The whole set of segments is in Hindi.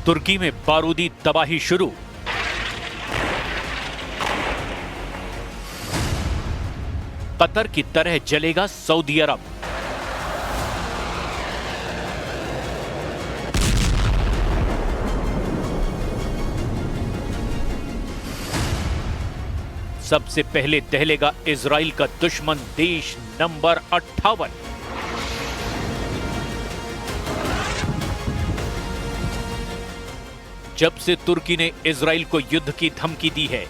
तुर्की में बारूदी तबाही शुरू। कतर की तरह जलेगा सऊदी अरब। सबसे पहले दहलेगा इजराइल का दुश्मन देश नंबर 58। जब से तुर्की ने इजराइल को युद्ध की धमकी दी है,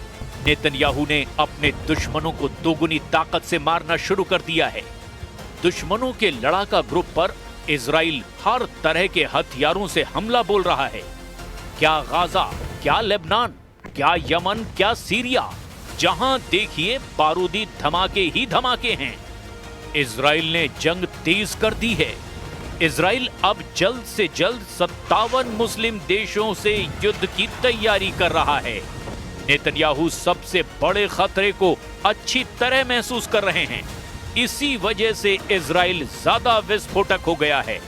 नेतन्याहू ने अपने दुश्मनों को दोगुनी ताकत से मारना शुरू कर दिया है। दुश्मनों के लड़ाका ग्रुप पर इजराइल हर तरह के हथियारों से हमला बोल रहा है। क्या गाजा, क्या लेबनान, क्या यमन, क्या सीरिया, जहां देखिए बारूदी धमाके ही धमाके हैं। इजराइल ने जंग तेज कर दी है। इजराइल अब जल्द से जल्द 57 मुस्लिम देशों से युद्ध की तैयारी कर रहा है। नेतन्याहू सबसे बड़े खतरे को अच्छी तरह महसूस कर रहे हैं। इसी वजह से इजराइल ज्यादा विस्फोटक हो गया है,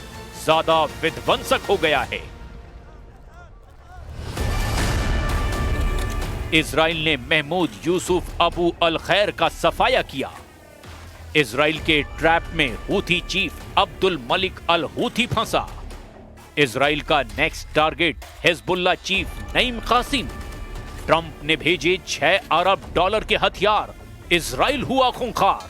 ज्यादा विध्वंसक हो गया है। इजराइल ने महमूद यूसुफ अबू अल खैर का सफाया किया। इजराइल के ट्रैप में Houthi chief Abdul Malik al Houthi फंसा। इजराइल का next target Hezbollah chief Naim Qassem. Trump ने भेजे $6 अरब के हथियार। इजराइल हुआ खूंखार।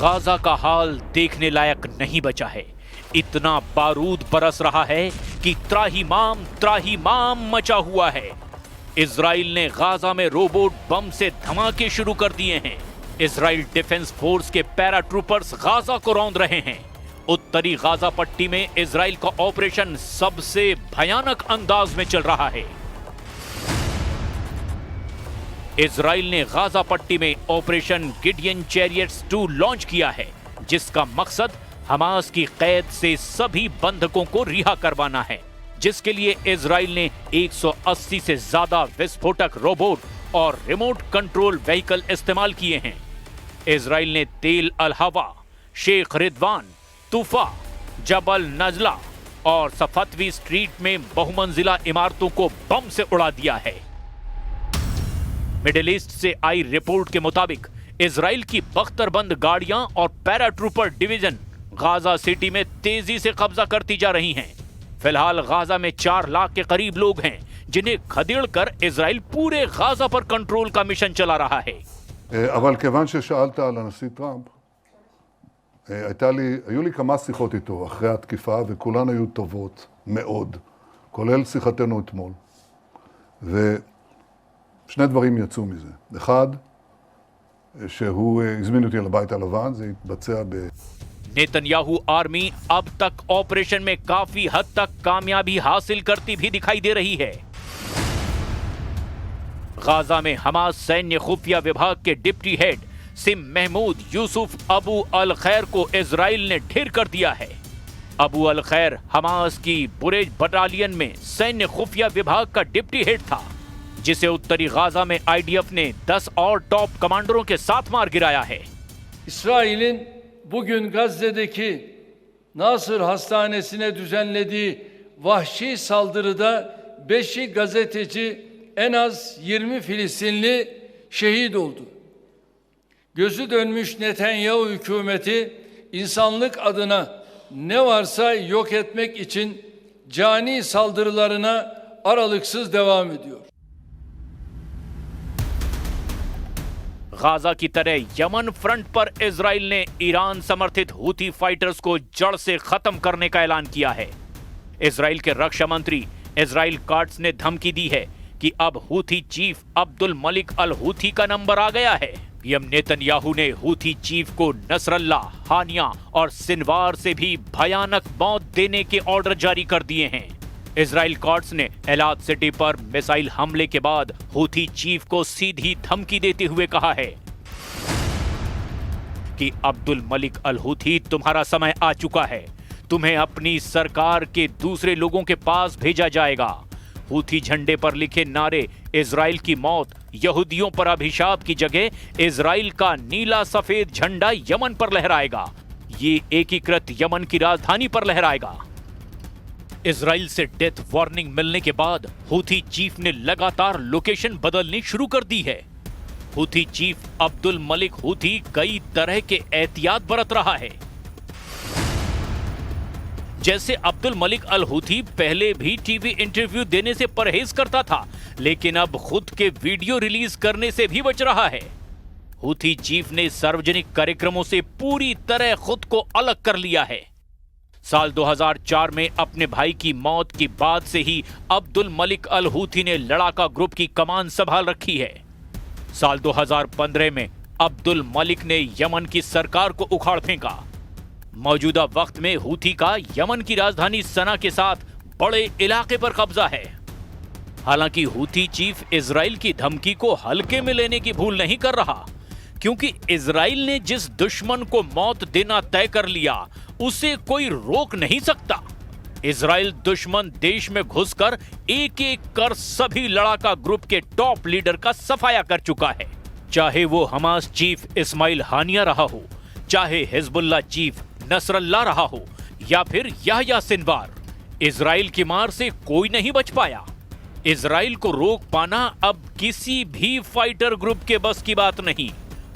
गाजा का हाल देखने लायक नहीं बचा है। इतना बारूद बरस रहा है कि त्राहीमाम मचा हुआ है। इजराइल ने गाजा में रोबोट बम से धमाके शुरू कर दिए हैं। इजराइल डिफेंस फोर्स के पैराट्रूपर्स गाजा को रौंद रहे हैं। उत्तरी गाजा पट्टी में इजराइल का ऑपरेशन सबसे भयानक अंदाज में चल रहा है। इजराइल ने गाजा पट्टी में ऑपरेशन गिडियन चैरियट्स 2 लॉन्च किया है, जिसका मकसद हमास की कैद से सभी बंधकों को रिहा करवाना है, जिसके लिए इजराइल ने 180 से ज्यादा विस्फोटक रोबोट और रिमोट कंट्रोल व्हीकल इस्तेमाल किए हैं। इजराइल ने तेल अल हवा, शेख रिदवान, तूफा, जबल नजला और सफतवी स्ट्रीट में बहुमंजिला इमारतों को बम से उड़ा दिया है। मिडिल ईस्ट से आई रिपोर्ट के मुताबिक इजराइल की बख्तरबंद गाड़ियां और पैराट्रूपर डिवीजन गाजा सिटी में तेजी से कब्जा करती जा रही हैं। फिलहाल गाजा में 4 लाख के करीब लोग हैं, जिन्हें खदेड़कर इजराइल पूरे गाजा पर कंट्रोल का मिशन चला रहा है। אבל כיוון ששאלת על הנשיא טראמפ, היו לי כמה שיחות איתו אחרי התקיפה, וכולן היו טובות מאוד, כולל שיחתנו אתמול. ושני דברים יצאו מזה. אחד, שהוא הזמין אותי לבית הלבן, זה התבצע नेतन्याहू आर्मी अब तक ऑपरेशन में काफी हद तक कामयाबी हासिल करती भी दिखाई दे रही है। गाजा में हमास सैन्य खुफिया विभाग के डिप्टी हेड सिम Mahmoud Yusuf Abu al Khair को इजराइल ने ढेर कर दिया है। अबू अल खैर हमास की बुरेज बटालियन में सैन्य खुफिया विभाग का डिप्टी हेड था, जिसे उत्तरी गाजा में आईडीएफ ने 10 और टॉप कमांडरों के साथ मार गिराया है। İsrail'in bugün Gazze'deki Nasır Hastanesi'ne düzenlediği vahşi saldırıda 5'i gazeteci, en az 20 Filistinli şehit oldu. Gözü dönmüş Netanyahu hükümeti insanlık adına ne varsa yok etmek için cani saldırılarına aralıksız devam ediyor. Gaza की तरह यमन फ्रंट पर इजराइल ने ईरान समर्थित हूथी फाइटर्स को जड़ से खत्म करने का ऐलान किया है। इजराइल के रक्षा मंत्री इजराइल काट्स ने धमकी दी है कि अब Houthi chief Abdul Malik al Houthi का नंबर आ गया है। पीएम नेतन्याहू ने हूथी चीफ को नसरल्ला, हानिया और सिनवार से भी भयानक मौत देने के ऑर्डर जारी कर दिए हैं। इजराइल कॉर्ट्स ने एलाद सिटी पर मिसाइल हमले के बाद हूथी चीफ को सीधी धमकी देते हुए कहा है, कि अब्दुल मलिक अल हूथी, तुम्हारा समय आ चुका है। तुम्हें अपनी सरकार के दूसरे लोगों के पास भेजा जाएगा। हूथी झंडे पर लिखे नारे इजराइल की मौत, यहूदियों पर अभिशाप की जगह इजराइल का नीला सफेद झंडा यमन पर लहराएगा। ये एकीकृत यमन की राजधानी पर लहराएगा। इजराइल से डेथ वार्निंग मिलने के बाद हूथी चीफ ने लगातार लोकेशन बदलनी शुरू कर दी है। Houthi chief Abdul Malik Houthi कई तरह के एहतियात बरत रहा है। जैसे अब्दुल मलिक अल हूथी पहले भी टीवी इंटरव्यू देने से परहेज करता था, लेकिन अब खुद के वीडियो रिलीज करने से भी बच रहा है। हूथी चीफ ने सार्वजनिक कार्यक्रमों से पूरी तरह खुद को अलग कर लिया है। साल 2004 में अपने भाई की मौत के बाद से ही अब्दुल मलिक अल हूथी ने लड़ाका ग्रुप की कमान संभाल रखी है। साल 2015 में अब्दुल मलिक ने यमन की सरकार को उखाड़ फेंका। मौजूदा वक्त में हूथी का यमन की राजधानी सना के साथ बड़े इलाके पर कब्जा है। हालांकि हूथी चीफ इजराइल की धमकी को हल्के में लेने की भूल नहीं कर रहा, क्योंकि इजराइल ने जिस दुश्मन को मौत देना तय कर लिया उसे कोई रोक नहीं सकता। इजराइल दुश्मन देश में घुसकर एक एक कर सभी लड़ाका ग्रुप के टॉप लीडर का सफाया कर चुका है। चाहे वो हमास चीफ इस्माइल हानिया रहा हो, चाहे हिजबुल्लाह चीफ नसरल्लाह रहा हो, या फिर याह्या सिनवार, इजराइल की मार से कोई नहीं बच पाया। इजराइल को रोक पाना अब किसी भी फाइटर ग्रुप के बस की बात नहीं।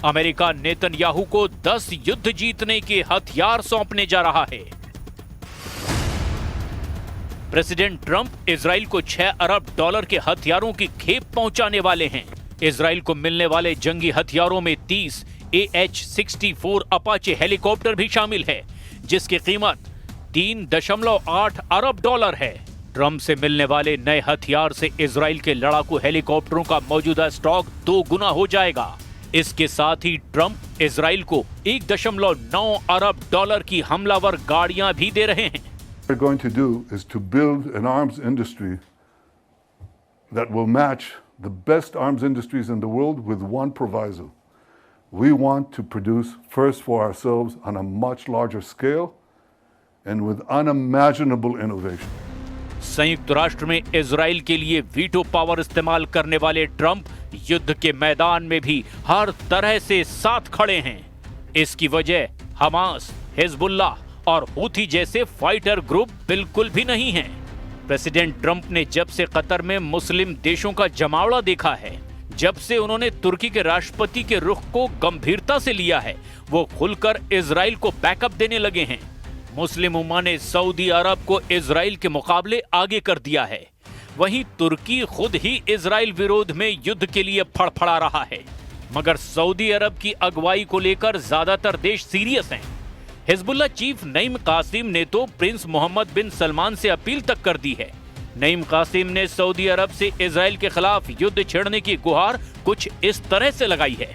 अमेरिका नेतन्याहू को 10 युद्ध जीतने के हथियार सौंपने जा रहा है। प्रेसिडेंट ट्रंप इजराइल को $6 अरब के हथियारों की खेप पहुंचाने वाले हैं। इजराइल को मिलने वाले जंगी हथियारों में 30 AH-64 अपाचे हेलीकॉप्टर भी शामिल है, जिसकी कीमत $3.8 अरब है। ट्रंप से मिलने वाले नए हथियार से इजराइल के लड़ाकू हेलीकॉप्टरों का मौजूदा स्टॉक 2 गुना हो जाएगा। इसके साथ ही ट्रंप इजराइल को $1.9 अरब की हमलावर गाड़ियां भी दे रहे हैं। What we're going to do is to build an arms industry that will match the best arms industries in the world with one proviso. We want to produce first for ourselves on a much larger scale and with unimaginable innovation. संयुक्त राष्ट्र में इजराइल के लिए वीटो पावर इस्तेमाल करने वाले ट्रंप युद्ध के मैदान में भी हर तरह से साथ खड़े हैं। इसकी वजह हमास, हिजबुल्लाह और हूथी जैसे फाइटर ग्रुप बिल्कुल भी नहीं हैं। प्रेसिडेंट ट्रंप ने जब से कतर में मुस्लिम देशों का जमावड़ा देखा है, जब से उन्होंने तुर्की के राष्ट्रपति के रुख को गंभीरता से लिया है, वो खुलकर इजराइल को बैकअप देने लगे हैं। मुस्लिम उम्मा ने सऊदी अरब को इजराइल के मुकाबले आगे कर दिया है। वहीं तुर्की खुद ही इजराइल विरोध में युद्ध के लिए फड़फड़ा रहा है, मगर सऊदी अरब की अगुवाई को लेकर ज्यादातर देश सीरियस हैं। हिजबुल्लाह चीफ नईम कासिम ने तो प्रिंस मोहम्मद बिन सलमान से अपील तक कर दी है। नईम कासिम ने सऊदी अरब से इजराइल के खिलाफ युद्ध छेड़ने की गुहार कुछ इस तरह से लगाई है।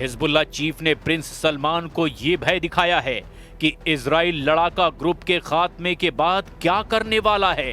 हिजबुल्लाह चीफ ने प्रिंस सलमान को ये भय दिखाया है कि इजराइल लड़ाका ग्रुप के खात्मे के बाद क्या करने वाला है।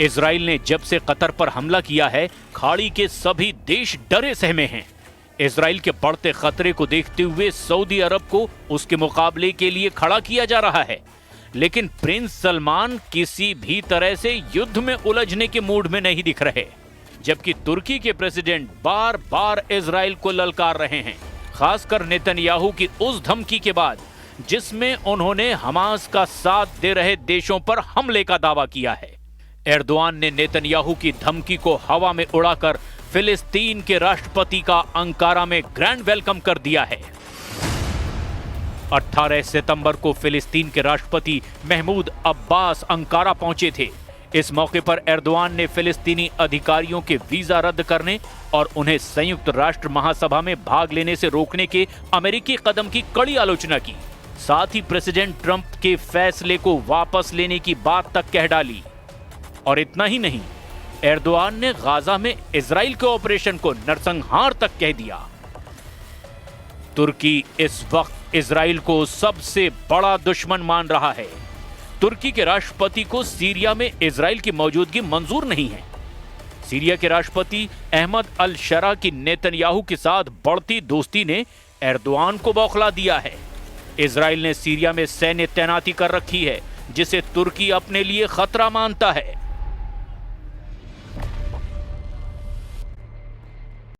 इजराइल ने जब से कतर पर हमला किया है, खाड़ी के सभी देश डरे सहमे हैं। इजराइल के बढ़ते खतरे को देखते हुए सऊदी अरब को उसके मुकाबले के लिए खड़ा किया जा रहा है, लेकिन प्रिंस सलमान किसी भी तरह से युद्ध में उलझने के मूड में नहीं दिख रहे, जबकि तुर्की के प्रेसिडेंट बार बार इजराइल को ललकार रहे हैं, खासकर नेतन्याहू की उस धमकी के बाद जिसमें उन्होंने हमास का साथ दे रहे देशों पर हमले का दावा किया है। एर्दोआन ने नेतन्याहू की धमकी को हवा में उड़ाकर फिलिस्तीन के राष्ट्रपति का अंकारा में ग्रैंड वेलकम कर दिया है। 18 सितंबर को फिलिस्तीन के राष्ट्रपति महमूद अब्बास अंकारा पहुंचे थे। इस मौके पर एर्दोआन ने फिलिस्तीनी अधिकारियों के वीजा रद्द करने और उन्हें संयुक्त राष्ट्र महासभा में भाग लेने से रोकने के अमेरिकी कदम की कड़ी आलोचना की। साथ ही प्रेसिडेंट ट्रंप के फैसले को वापस लेने की बात तक कह डाली। और इतना ही नहीं, एर्दोआन ने गाजा में इजराइल के ऑपरेशन को नरसंहार तक कह दिया। तुर्की इस वक्त इजराइल को सबसे बड़ा दुश्मन मान रहा है। तुर्की के राष्ट्रपति को सीरिया में इजराइल की मौजूदगी मंजूर नहीं है। सीरिया के राष्ट्रपति अहमद अल शरा की नेतन्याहू के साथ बढ़ती दोस्ती ने एर्दोआन को बौखला दिया है। इजराइल ने सीरिया में सैन्य तैनाती कर रखी है, जिसे तुर्की अपने लिए खतरा मानता है।